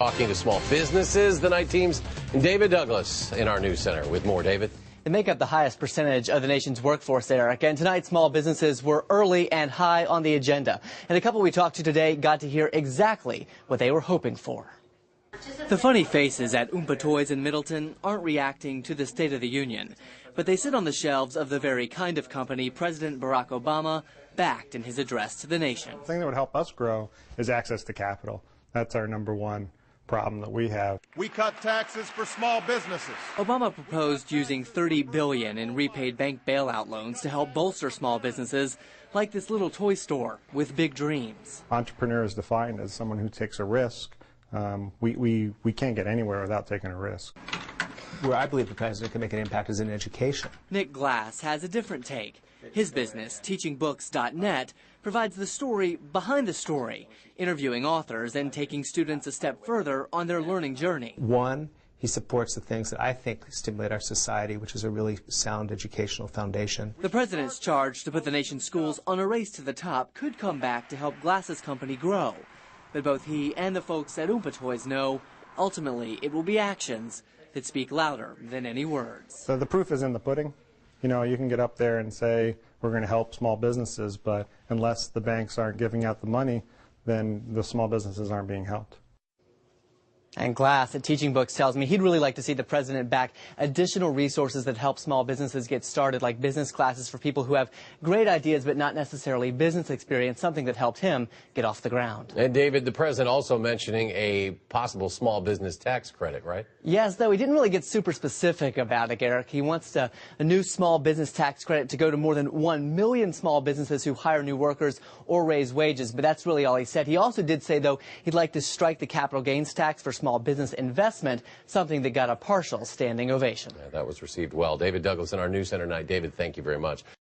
Talking to small businesses, the night team's David Douglas in our news center with more. David. They make up the highest percentage of the nation's workforce, Eric. And tonight, small businesses were early and high on the agenda. And the couple we talked to today got to hear exactly what they were hoping for. The funny faces at Oompa Toys in Middleton aren't reacting to the State of the Union, but they sit on the shelves of the very kind of company President Barack Obama backed in his address to the nation. The thing that would help us grow is access to capital. That's our #1 problem that we have. We cut taxes for small businesses. Obama proposed using $30 billion in repaid bank bailout loans to help bolster small businesses like this little toy store with big dreams. Entrepreneur is defined as someone who takes a risk. We can't get anywhere without taking a risk. Where I believe the president can make an impact is in education. Nick Glass has a different take. His business, teachingbooks.net, provides the story behind the story, interviewing authors and taking students a step further on their learning journey. One, he supports the things that I think stimulate our society, which is a really sound educational foundation. The president's charge to put the nation's schools on a race to the top could come back to help Glass's company grow. But both he and the folks at Oompa Toys know, ultimately, it will be actions that speak louder than any words. So the proof is in the pudding. You know, you can get up there and say, we're going to help small businesses, but unless the banks aren't giving out the money, then the small businesses aren't being helped. And Glass at Teaching Books tells me he'd really like to see the president back additional resources that help small businesses get started, like business classes for people who have great ideas but not necessarily business experience, something that helped him get off the ground. And David, the president also mentioning a possible small business tax credit, right? Yes, though he didn't really get super specific about it, Eric. He wants a new small business tax credit to go to more than 1 million small businesses who hire new workers or raise wages, but that's really all he said. He also did say, though, he'd like to strike the capital gains tax for small business investment, something that got a partial standing ovation. Yeah, that was received well. David Douglas in our news center tonight. David, thank you very much.